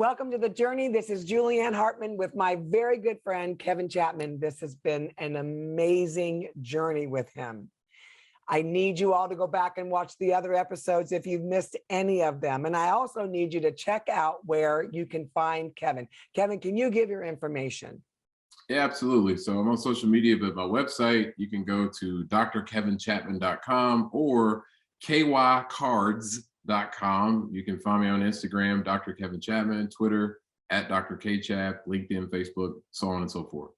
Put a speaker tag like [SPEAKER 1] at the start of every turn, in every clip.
[SPEAKER 1] Welcome to the journey. This is Julieann Hartman with my very good friend, Kevin Chapman. This has been an amazing journey with him. I need you all to go back and watch the other episodes if you've missed any of them. And I also need you to check out where you can find Kevin. Kevin, can you give your information?
[SPEAKER 2] Yeah, absolutely. So I'm on social media, but my website, you can go to drkevinchapman.com or kycards.com. You can find me on Instagram, Dr. Kevin Chapman, Twitter, at Dr. K-Chap, LinkedIn, Facebook, so on and so forth.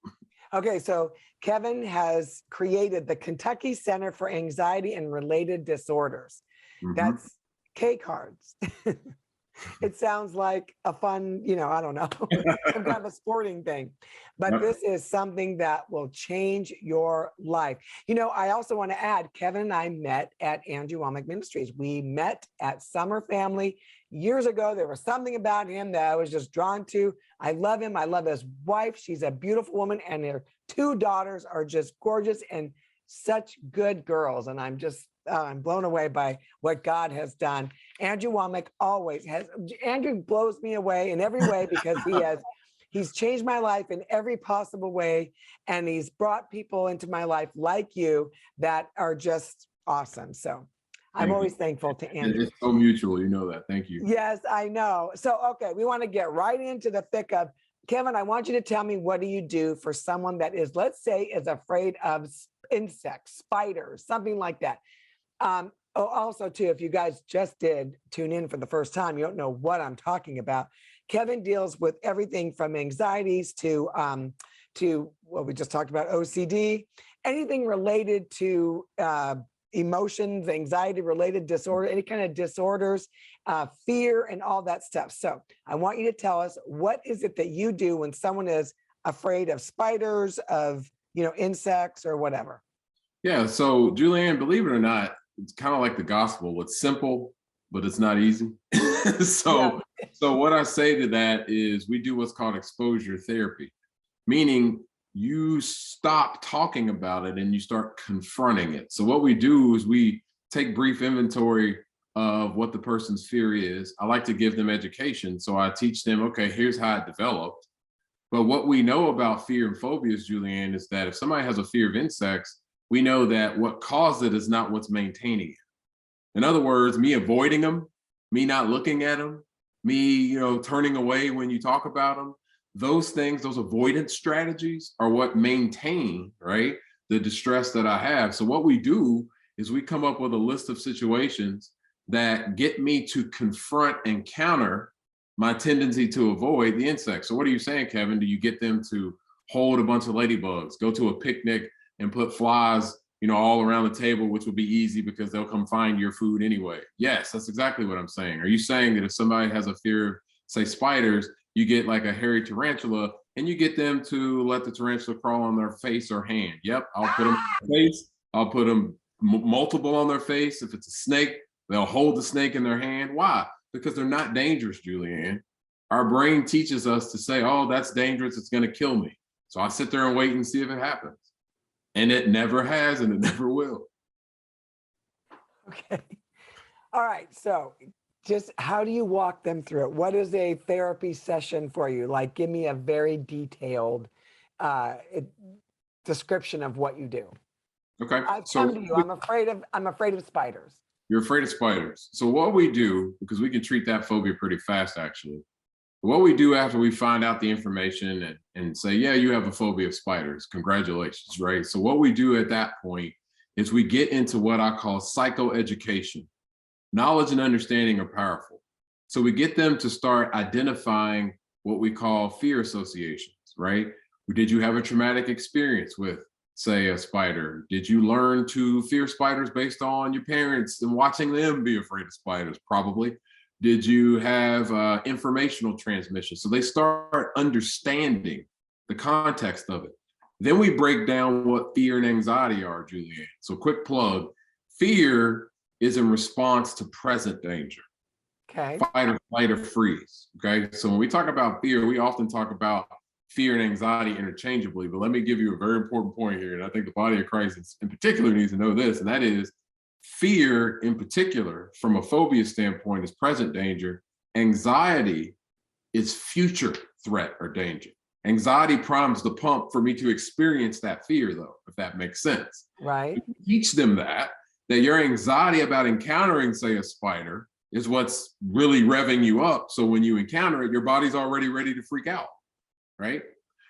[SPEAKER 1] Okay, so Kevin has created the Kentucky Center for Anxiety and Related Disorders. That's K-Cards. It sounds like a fun, I don't know, some kind of a sporting thing. But this is something that will change your life. I also want to add, Kevin and I met at Wommack Ministries. We met at Summer Family years ago. There was something about him that I was just drawn to. I love him. I love his wife. She's a beautiful woman, and their two daughters are just gorgeous and such good girls. And I'm blown away by what God has done. Andrew Wommack always has. Andrew blows me away in every way because he's changed my life in every possible way. And he's brought people into my life like you that are just awesome. So I'm always thankful to Andrew.
[SPEAKER 2] It's so mutual, you know that. Thank you.
[SPEAKER 1] Yes, I know. So, okay, we want to get right into the thick of, Kevin, I want you to tell me, what do you do for someone that is, let's say, is afraid of insects, spiders, something like that? Also, too, if you guys just did tune in for the first time, you don't know what I'm talking about. Kevin deals with everything from anxieties to what we just talked about, OCD, anything related to emotions, anxiety-related disorder, any kind of disorders, fear, and all that stuff. So I want you to tell us, what is it that you do when someone is afraid of spiders, of insects, or whatever?
[SPEAKER 2] Yeah, so Julieann, believe it or not, it's kind of like the gospel. It's simple, but it's not easy. So what I say to that is we do what's called exposure therapy, meaning you stop talking about it and you start confronting it. So what we do is we take brief inventory of what the person's fear is. I like to give them education. So I teach them, okay, here's how it developed. But what we know about fear and phobias, Julieann, is that if somebody has a fear of insects, we know that what caused it is not what's maintaining it. In other words, me avoiding them, me not looking at them, me, turning away when you talk about them, those things, those avoidance strategies are what maintain, right, the distress that I have. So what we do is we come up with a list of situations that get me to confront and counter my tendency to avoid the insects. So what are you saying, Kevin? Do you get them to hold a bunch of ladybugs, go to a picnic and put flies, all around the table, which will be easy because they'll come find your food anyway? Yes, that's exactly what I'm saying. Are you saying that if somebody has a fear of, say, spiders, you get like a hairy tarantula and you get them to let the tarantula crawl on their face or hand? Yep, I'll put them on their face. I'll put them multiple on their face. If it's a snake, they'll hold the snake in their hand. Why? Because they're not dangerous, Julieann. Our brain teaches us to say, oh, that's dangerous, it's going to kill me. So I sit there and wait and see if it happens. And it never has, and it never will.
[SPEAKER 1] Okay. All right. So just how do you walk them through it? What is a therapy session for you? Like, give me a very detailed description of what you do.
[SPEAKER 2] Okay.
[SPEAKER 1] I've come to you. I'm afraid of spiders.
[SPEAKER 2] You're afraid of spiders. So what we do, because we can treat that phobia pretty fast, actually. What we do after we find out the information and say, yeah, you have a phobia of spiders, congratulations, right? So what we do at that point is we get into what I call psychoeducation. Knowledge and understanding are powerful. So we get them to start identifying what we call fear associations, right? Did you have a traumatic experience with, say, a spider? Did you learn to fear spiders based on your parents and watching them be afraid of spiders? Probably. Did you have informational transmission? So they start understanding the context of it. Then we break down what fear and anxiety are, Julieann. So quick plug, fear is in response to present danger.
[SPEAKER 1] Okay.
[SPEAKER 2] Fight or flight or freeze, okay? So when we talk about fear, we often talk about fear and anxiety interchangeably, but let me give you a very important point here, and I think the body of Christ in particular needs to know this, and that is fear in particular, from a phobia standpoint, is present danger. Anxiety is future threat or danger. Anxiety primes the pump for me to experience that fear, though, if that makes sense.
[SPEAKER 1] Right.
[SPEAKER 2] Teach them that your anxiety about encountering, say, a spider is what's really revving you up. So when you encounter it, your body's already ready to freak out, right?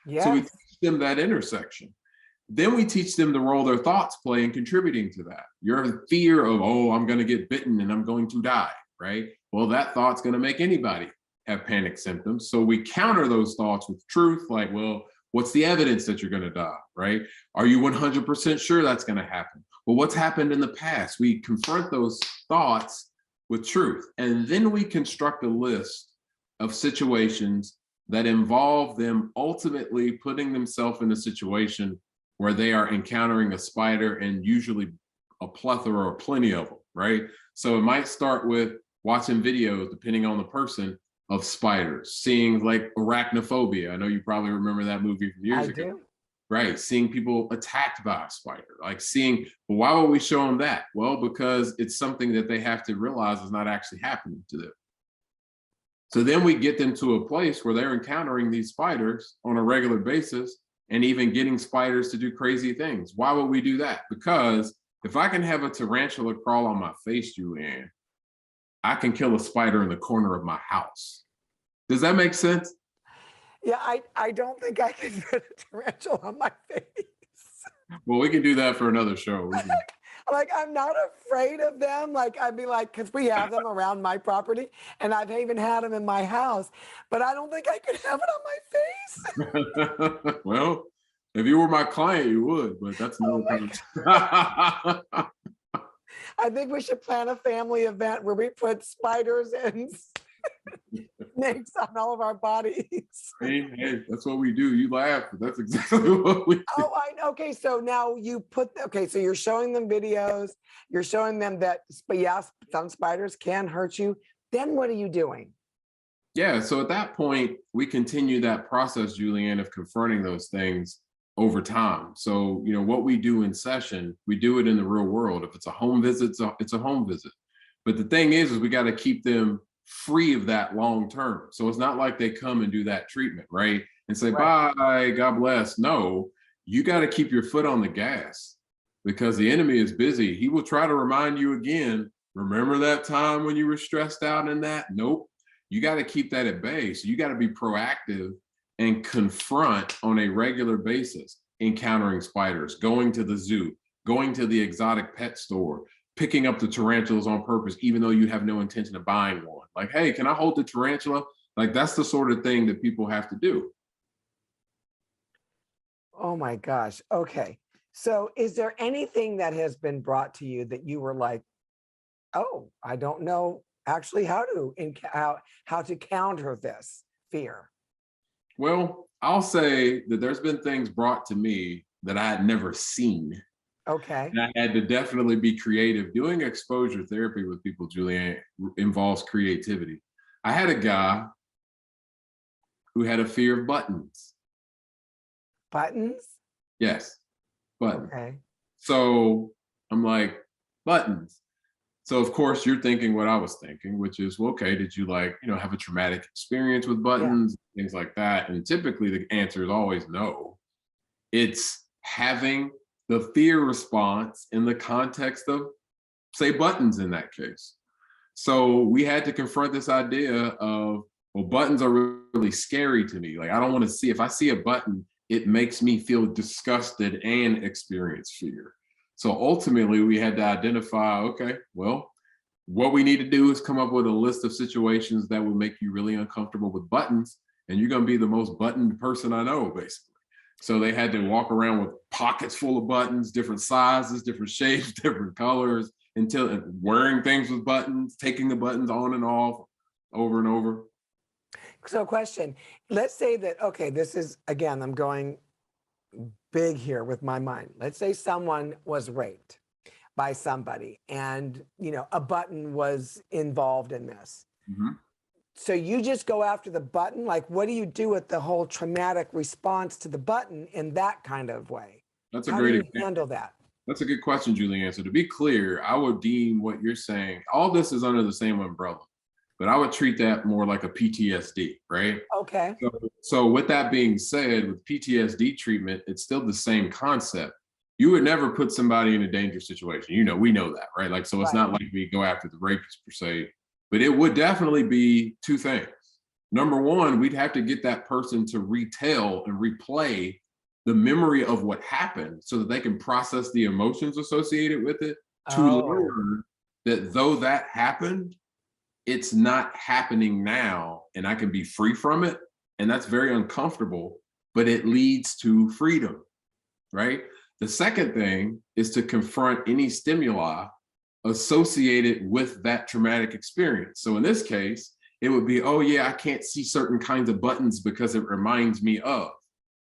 [SPEAKER 1] Yes.
[SPEAKER 2] So we teach them that intersection. Then we teach them the role their thoughts play in contributing to that. Your fear of, oh, I'm going to get bitten and I'm going to die, right? Well, that thought's going to make anybody have panic symptoms. So we counter those thoughts with truth, like, well, what's the evidence that you're going to die, right? Are you 100% sure that's going to happen? Well, what's happened in the past? We confront those thoughts with truth. And then we construct a list of situations that involve them ultimately putting themselves in a situation where they are encountering a spider, and usually a plethora or plenty of them, right? So it might start with watching videos, depending on the person, of spiders, seeing like arachnophobia. I know you probably remember that movie from years ago.
[SPEAKER 1] Do.
[SPEAKER 2] Right, seeing people attacked by a spider, like seeing, well, why would we show them that? Well, because it's something that they have to realize is not actually happening to them. So then we get them to a place where they're encountering these spiders on a regular basis and even getting spiders to do crazy things. Why would we do that? Because if I can have a tarantula crawl on my face, Julieann, I can kill a spider in the corner of my house. Does that make sense?
[SPEAKER 1] Yeah, I don't think I can put a tarantula on my face.
[SPEAKER 2] Well, we can do that for another show.
[SPEAKER 1] Like, I'm not afraid of them. Like, I'd be like, because we have them around my property, and I've even had them in my house, but I don't think I could have it on my face.
[SPEAKER 2] Well, if you were my client, you would, but that's another thing.
[SPEAKER 1] I think we should plan a family event where we put spiders and snakes on all of our bodies.
[SPEAKER 2] Hey, that's what we do. You laugh, but that's exactly what we do.
[SPEAKER 1] Oh, I know. Okay, so now you put, okay, so you're showing them videos, you're showing them that, but yes, some spiders can hurt you. Then what are you doing?
[SPEAKER 2] Yeah, so at that point, we continue that process, Julieann, of confronting those things over time. So, you know, what we do in session, we do it in the real world. If it's a home visit, it's a home visit. But the thing is we got to keep them free of that long term. So it's not like they come and do that treatment, right? And say, right, bye, God bless. No, you got to keep your foot on the gas because the enemy is busy. He will try to remind you again, remember that time when you were stressed out in that? Nope. You got to keep that at bay. So you got to be proactive and confront on a regular basis, encountering spiders, going to the zoo, going to the exotic pet store, picking up the tarantulas on purpose, even though you have no intention of buying one. Like, hey, can I hold the tarantula? Like, that's the sort of thing that people have to do.
[SPEAKER 1] Oh my gosh. Okay. So is there anything that has been brought to you that you were like, oh, I don't know actually how to counter this fear?
[SPEAKER 2] Well, I'll say that there's been things brought to me that I had never seen.
[SPEAKER 1] Okay.
[SPEAKER 2] And I had to definitely be creative. Doing exposure therapy with people, Julieann, involves creativity. I had a guy who had a fear of buttons.
[SPEAKER 1] Buttons?
[SPEAKER 2] Yes, buttons.
[SPEAKER 1] Okay.
[SPEAKER 2] So I'm like, buttons. So of course you're thinking what I was thinking, which is, well, okay, did you have a traumatic experience with buttons, things like that? And typically the answer is always no. It's having the fear response in the context of, say, buttons in that case. So we had to confront this idea of, well, buttons are really scary to me. Like, I don't want to see, if I see a button, it makes me feel disgusted and experience fear. So ultimately we had to identify, okay, well, what we need to do is come up with a list of situations that would make you really uncomfortable with buttons. And you're going to be the most buttoned person I know, basically. So they had to walk around with pockets full of buttons, different sizes, different shapes, different colors, until wearing things with buttons, taking the buttons on and off over and over.
[SPEAKER 1] So question, let's say that, okay, this is, again, I'm going big here with my mind. Let's say someone was raped by somebody and, a button was involved in this. Mm-hmm. So you just go after the button? Like, what do you do with the whole traumatic response to the button in that kind of way?
[SPEAKER 2] That's a
[SPEAKER 1] How
[SPEAKER 2] great
[SPEAKER 1] do you
[SPEAKER 2] example.
[SPEAKER 1] handle that?
[SPEAKER 2] That's a good question, Julieann. So to be clear, I would deem what you're saying, all this is under the same umbrella. but I would treat that more like a PTSD, right?
[SPEAKER 1] Okay.
[SPEAKER 2] So with that being said, with PTSD treatment, it's still the same concept. You would never put somebody in a dangerous situation. You know, we know that, right? Like, so it's not like we go after the rapist per se, but it would definitely be two things. Number one, we'd have to get that person to retell and replay the memory of what happened so that they can process the emotions associated with it, to learn that though that happened, it's not happening now and I can be free from it. And that's very uncomfortable, but it leads to freedom, right? The second thing is to confront any stimuli associated with that traumatic experience. So in this case, it would be, oh yeah, I can't see certain kinds of buttons because it reminds me of.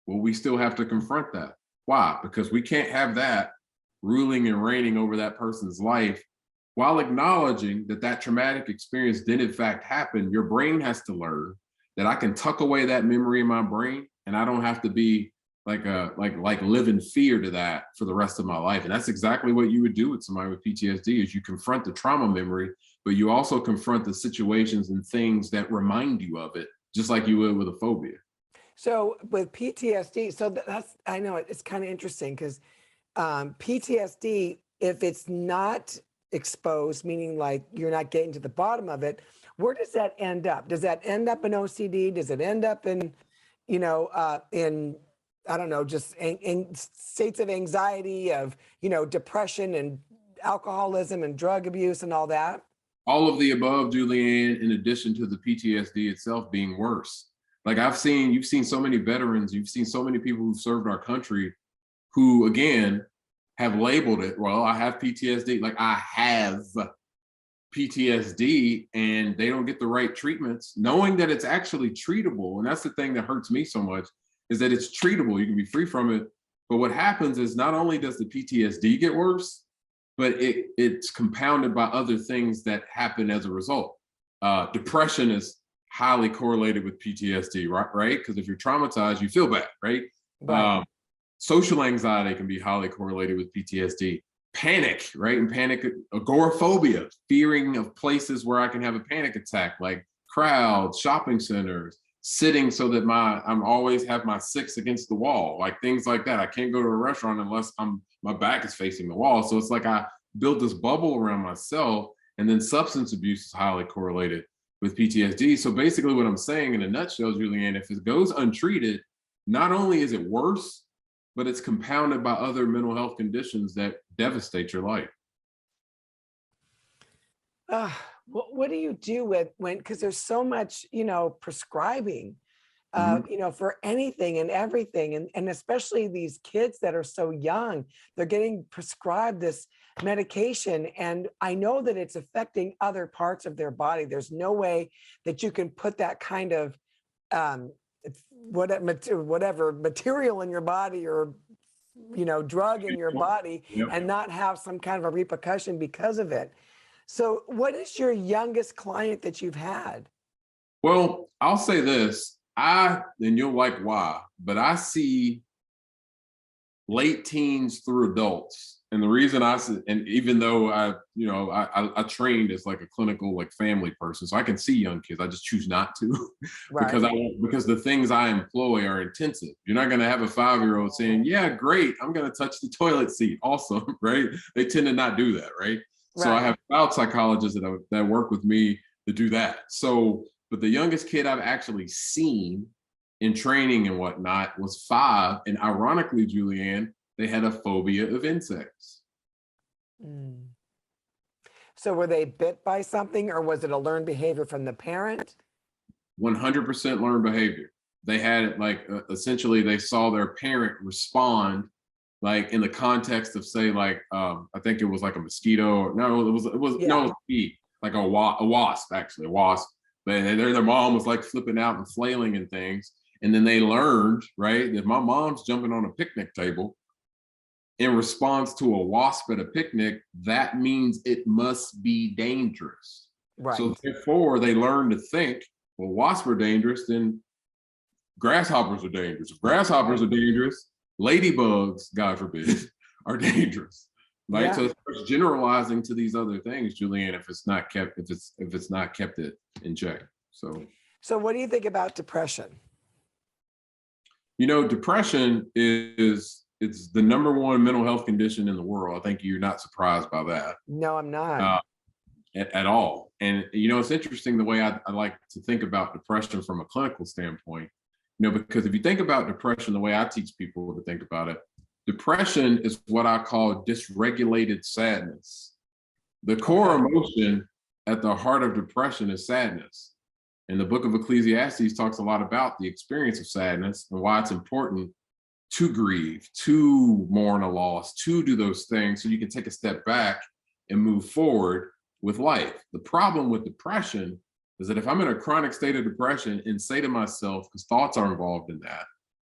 [SPEAKER 2] Well, we still have to confront that. Why? Because we can't have that ruling and reigning over that person's life while acknowledging that that traumatic experience did in fact happen. Your brain has to learn that I can tuck away that memory in my brain and I don't have to be like live in fear to that for the rest of my life. And that's exactly what you would do with somebody with PTSD, is you confront the trauma memory, but you also confront the situations and things that remind you of it, just like you would with a phobia.
[SPEAKER 1] So with PTSD, so that's, I know it's kind of interesting because PTSD, if it's not exposed, meaning like you're not getting to the bottom of it, where does that end up? Does that end up in OCD? Does it end up in, you know, in, I don't know, just in states of anxiety, of, you know, depression and alcoholism and drug abuse and all that?
[SPEAKER 2] All of the above, Julieann, in addition to the PTSD itself being worse. Like you've seen so many veterans, you've seen so many people who've served our country who, again, have labeled it, well, I have PTSD, like I have PTSD, and they don't get the right treatments, knowing that it's actually treatable. And that's the thing that hurts me so much, is that it's treatable. You can be free from it. But what happens is not only does the PTSD get worse, but it's compounded by other things that happen as a result. Depression is highly correlated with PTSD, right? Because if you're traumatized, you feel bad, right? Social anxiety can be highly correlated with PTSD. Panic, right? And panic, agoraphobia, fearing of places where I can have a panic attack, like crowds, shopping centers, sitting so that I'm always have my six against the wall, like things like that. I can't go to a restaurant unless my back is facing the wall. So it's like I built this bubble around myself. And then substance abuse is highly correlated with PTSD. So basically what I'm saying in a nutshell, Julieann, if it goes untreated, not only is it worse, but it's compounded by other mental health conditions that devastate your life.
[SPEAKER 1] What do you do because there's so much, you know, prescribing, you know, for anything and everything. And especially these kids that are so young, they're getting prescribed this medication. And I know that it's affecting other parts of their body. There's no way that you can put that kind of whatever material in your body, or, you know, drug in your body, and not have some kind of a repercussion because of it. So what is your youngest client that you've had?
[SPEAKER 2] Well, I'll say this, and you'll like why, but I see late teens through adults. And the reason and even though I trained as like a clinical, like family person, so I can see young kids, I just choose not to because the things I employ are intensive. You're not going to have a 5-year-old saying, yeah, great, I'm going to touch the toilet seat. Awesome, right? They tend to not do that, right? So I have child psychologists that work with me to do that. So, but the youngest kid I've actually seen in training and whatnot was 5. And ironically, Julieann, they had a phobia of insects.
[SPEAKER 1] So were they bit by something, or was it a learned behavior from the parent?
[SPEAKER 2] 100% learned behavior. They had it like, essentially they saw their parent respond, like in the context of, say, like, I think it was like a mosquito, like a wasp, actually, a wasp. But their mom was like flipping out and flailing and things. And then they learned, right, that my mom's jumping on a picnic table in response to a wasp at a picnic, that means it must be dangerous. Right. So therefore they learn to think, well, wasps are dangerous, then grasshoppers are dangerous. If grasshoppers are dangerous, ladybugs, God forbid, are dangerous. right?
[SPEAKER 1] Yeah.
[SPEAKER 2] So it starts generalizing to these other things, Julieann, if it's not kept it in check.
[SPEAKER 1] So what do you think about depression?
[SPEAKER 2] Depression it's the #1 mental health condition in the world. I think you're not surprised by that.
[SPEAKER 1] No, I'm not.
[SPEAKER 2] At all. And it's interesting the way I like to think about depression from a clinical standpoint, because if you think about depression the way I teach people to think about it, depression is what I call dysregulated sadness. The core emotion at the heart of depression is sadness. And the book of Ecclesiastes talks a lot about the experience of sadness and why it's important to grieve, to mourn a loss, to do those things so you can take a step back and move forward with life. The problem with depression is that if I'm in a chronic state of depression and say to myself, because thoughts are involved in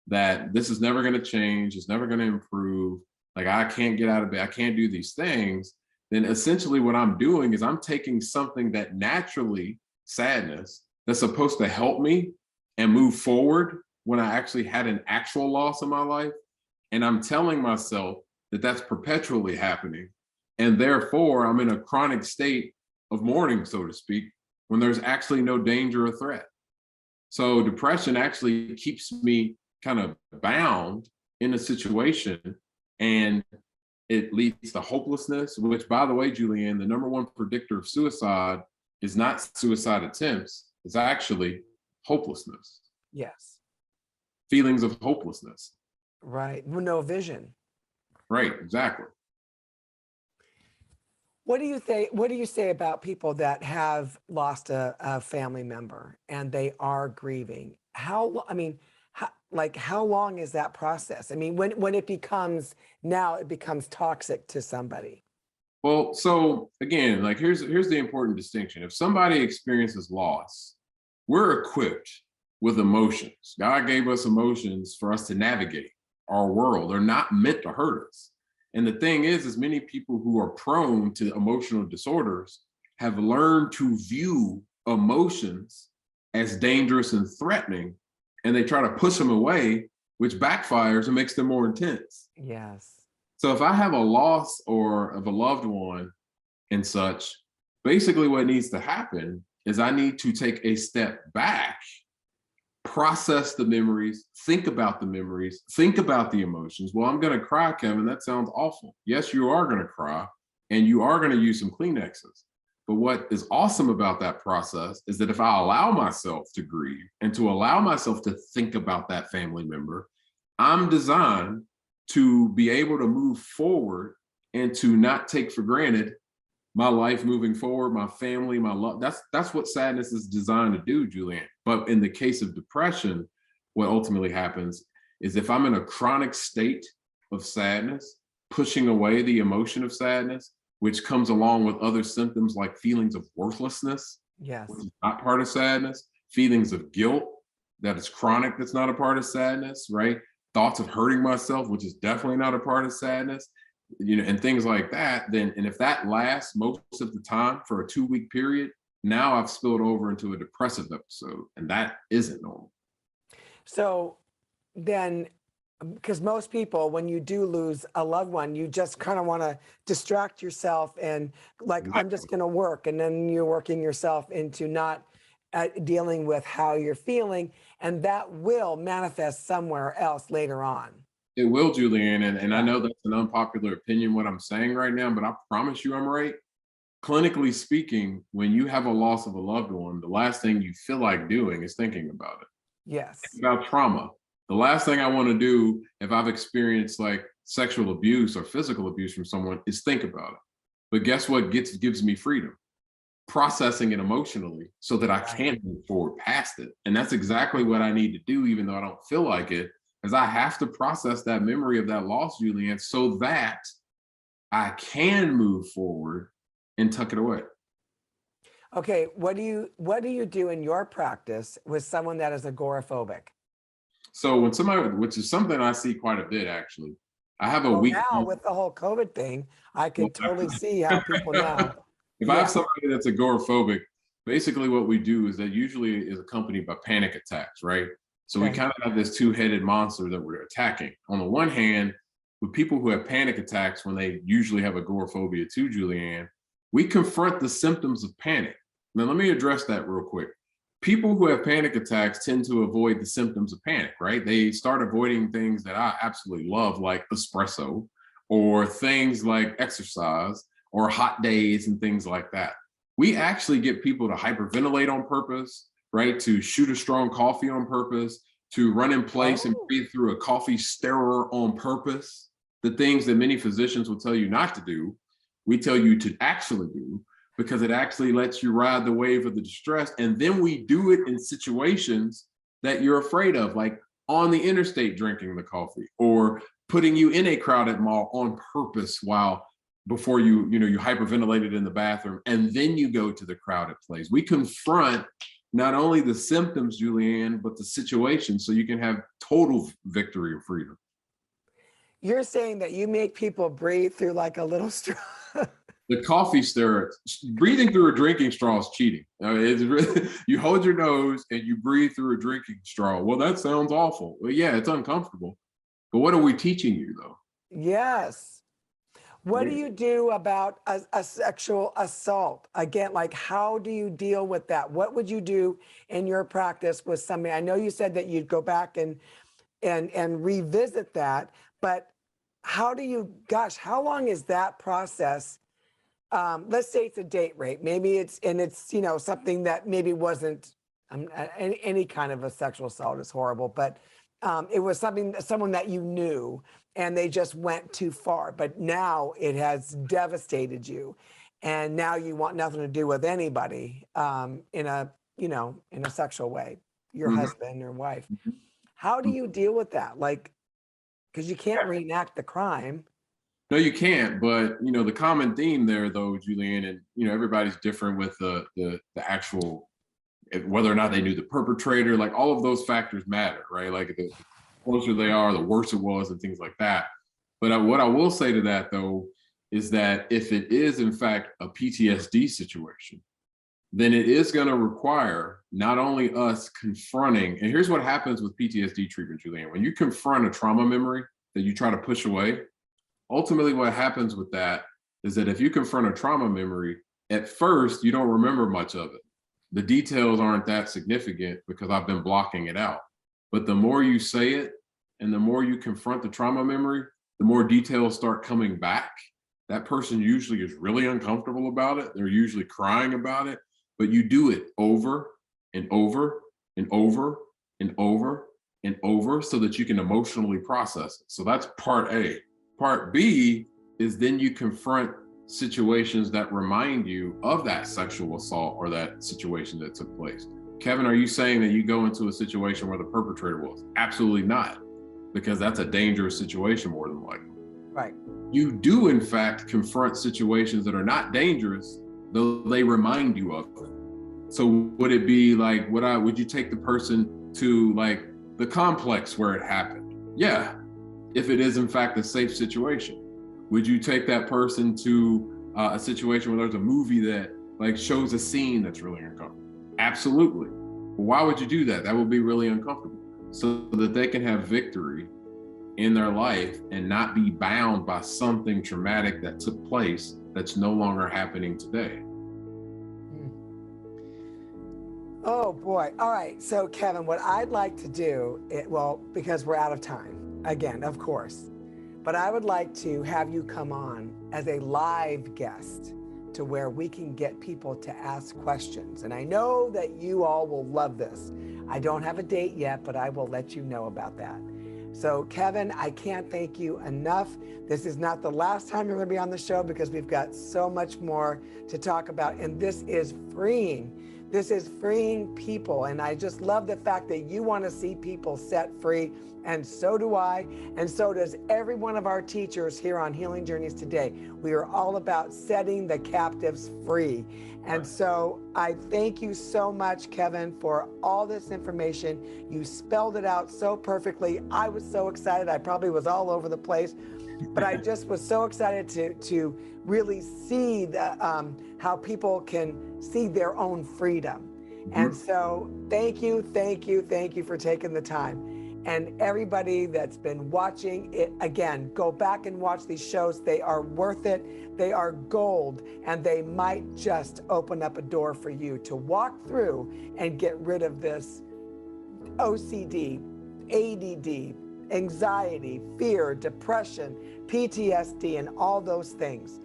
[SPEAKER 2] that this is never going to change, it's never going to improve, like I can't get out of bed, I can't do these things, then essentially what I'm doing is I'm taking something that naturally, sadness, that's supposed to help me and move forward when I actually had an actual loss in my life, and I'm telling myself that that's perpetually happening. And therefore, I'm in a chronic state of mourning, so to speak, when there's actually no danger or threat. So depression actually keeps me kind of bound in a situation, and it leads to hopelessness, which, by the way, Julieann, the #1 predictor of suicide is not suicide attempts, it's actually hopelessness.
[SPEAKER 1] Yes.
[SPEAKER 2] Feelings of hopelessness.
[SPEAKER 1] Right. No vision.
[SPEAKER 2] Right, exactly.
[SPEAKER 1] What do you say about people that have lost a family member and they are grieving? How long is that process? I mean, when it becomes toxic to somebody.
[SPEAKER 2] Well, so again, like here's the important distinction. If somebody experiences loss, we're equipped with emotions. God gave us emotions for us to navigate our world. They're not meant to hurt us. And the thing is many people who are prone to emotional disorders have learned to view emotions as dangerous and threatening, and they try to push them away, which backfires and makes them more intense.
[SPEAKER 1] Yes.
[SPEAKER 2] So if I have a loss or of a loved one and such, basically what needs to happen is I need to take a step back, process the memories, think about the memories, think about the emotions. Well, I'm going to cry, Kevin. That sounds awful. Yes, you are going to cry, and you are going to use some Kleenexes. But what is awesome about that process is that if I allow myself to grieve and to allow myself to think about that family member, I'm designed to be able to move forward and to not take for granted my life moving forward, my family, my love. That's what sadness is designed to do, Julieann. But in the case of depression, what ultimately happens is if I'm in a chronic state of sadness, pushing away the emotion of sadness, which comes along with other symptoms like feelings of worthlessness,
[SPEAKER 1] yes,
[SPEAKER 2] which is not part of sadness, feelings of guilt that is chronic, that's not a part of sadness, right? Thoughts of hurting myself, which is definitely not a part of sadness, and things like that, and if that lasts most of the time for a 2-week period, now I've spilled over into a depressive episode, and that isn't normal.
[SPEAKER 1] So then, because most people, when you do lose a loved one, you just kind of want to distract yourself and like, I'm just going to work. And then you're working yourself into not dealing with how you're feeling. And that will manifest somewhere else later on.
[SPEAKER 2] It will, Julieann, and I know that's an unpopular opinion, what I'm saying right now, but I promise you I'm right. Clinically speaking, when you have a loss of a loved one, the last thing you feel like doing is thinking about it.
[SPEAKER 1] Yes.
[SPEAKER 2] Think about trauma. The last thing I want to do if I've experienced like sexual abuse or physical abuse from someone is think about it. But guess what gives me freedom? Processing it emotionally so that I can move forward past it. And that's exactly what I need to do, even though I don't feel like it, because I have to process that memory of that loss, Julieann, so that I can move forward and tuck it away.
[SPEAKER 1] Okay, what do you do in your practice with someone that is agoraphobic?
[SPEAKER 2] So when somebody, which is something I see quite a bit actually, I have a week.
[SPEAKER 1] Now with the whole COVID thing, I can totally see how people now.
[SPEAKER 2] If I have somebody that's agoraphobic, basically what we do is that usually is accompanied by panic attacks, right? So we kind of have this two-headed monster that we're attacking. On the one hand, with people who have panic attacks when they usually have agoraphobia too, Julieann, we confront the symptoms of panic. Now, let me address that real quick. People who have panic attacks tend to avoid the symptoms of panic, right? They start avoiding things that I absolutely love, like espresso, or things like exercise, or hot days and things like that. We actually get people to hyperventilate on purpose, right? To shoot a strong coffee on purpose, to run in place and breathe through a coffee stirrer on purpose. The things that many physicians will tell you not to do, we tell you to actually do, because it actually lets you ride the wave of the distress. And then we do it in situations that you're afraid of, like on the interstate drinking the coffee, or putting you in a crowded mall on purpose before you hyperventilated in the bathroom, and then you go to the crowded place. We confront not only the symptoms, Julieann, but the situation, so you can have total victory or freedom.
[SPEAKER 1] You're saying that you make people breathe through like a little straw.
[SPEAKER 2] The coffee stirrer, breathing through a drinking straw is cheating. It's really, you hold your nose and you breathe through a drinking straw. Well, that sounds awful. Well, yeah, it's uncomfortable. But what are we teaching you, though?
[SPEAKER 1] Yes. What do you do about a sexual assault? Again, like, how do you deal with that? What would you do in your practice with somebody? I know you said that you'd go back and revisit that, but how do you, gosh, how long is that process? Let's say it's a date rape. Maybe it's something that maybe wasn't any kind of a sexual assault is horrible, but it was someone that you knew, and they just went too far, but now it has devastated you, and now you want nothing to do with anybody in a sexual way, your husband or wife. How do you deal with that? Like, because you can't reenact the crime.
[SPEAKER 2] No, you can't. But the common theme there, though, Julieann, and everybody's different with the actual, whether or not they knew the perpetrator. Like, all of those factors matter, right? Like, the closer they are, the worse it was, and things like that. But what I will say to that, though, is that if it is in fact a PTSD situation, then it is going to require not only us confronting, and here's what happens with PTSD treatment, Julieann. When you confront a trauma memory that you try to push away, ultimately what happens with that is that if you confront a trauma memory, at first you don't remember much of it. The details aren't that significant because I've been blocking it out. But the more you say it and the more you confront the trauma memory, the more details start coming back. That person usually is really uncomfortable about it. They're usually crying about it, but you do it over and over and over and over and over so that you can emotionally process it. So that's part A. Part B is then you confront situations that remind you of that sexual assault or that situation that took place. Kevin, are you saying that you go into a situation where the perpetrator was? Absolutely not, because that's a dangerous situation more than likely.
[SPEAKER 1] Right.
[SPEAKER 2] You do, in fact, confront situations that are not dangerous, though they remind you of them. So would it be like, would you take the person to like the complex where it happened? Yeah, if it is in fact a safe situation. Would you take that person to a situation where there's a movie that like shows a scene that's really uncomfortable? Absolutely. Why would you do that? That would be really uncomfortable, so that they can have victory in their life and not be bound by something traumatic that took place that's no longer happening today.
[SPEAKER 1] Oh boy. All right. So Kevin, what I'd like to do, because we're out of time again, of course, but I would like to have you come on as a live guest to where we can get people to ask questions. And I know that you all will love this. I don't have a date yet, but I will let you know about that. So Kevin, I can't thank you enough. This is not the last time you're going to be on the show, because we've got so much more to talk about. And this is freeing. This is freeing people. And I just love the fact that you want to see people set free. And so do I. And so does every one of our teachers here on Healing Journeys Today. We are all about setting the captives free. And so I thank you so much, Kevin, for all this information. You spelled it out so perfectly. I was so excited. I probably was all over the place, but I just was so excited to really see how people can see their own freedom. And so thank you for taking the time. And everybody that's been watching it, again, go back and watch these shows. They are worth it. They are gold, and they might just open up a door for you to walk through and get rid of this OCD, ADD, anxiety, fear, depression, PTSD, and all those things.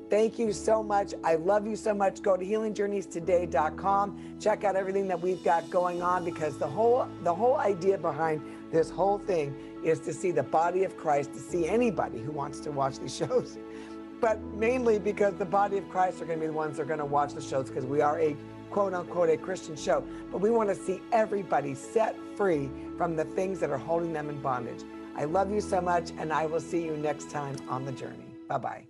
[SPEAKER 1] Thank you so much. I love you so much. Go to healingjourneystoday.com. Check out everything that we've got going on, because the whole idea behind this whole thing is to see the body of Christ, to see anybody who wants to watch these shows. But mainly because the body of Christ are going to be the ones that are going to watch the shows, because we are a quote unquote a Christian show. But we want to see everybody set free from the things that are holding them in bondage. I love you so much, and I will see you next time on the journey. Bye-bye.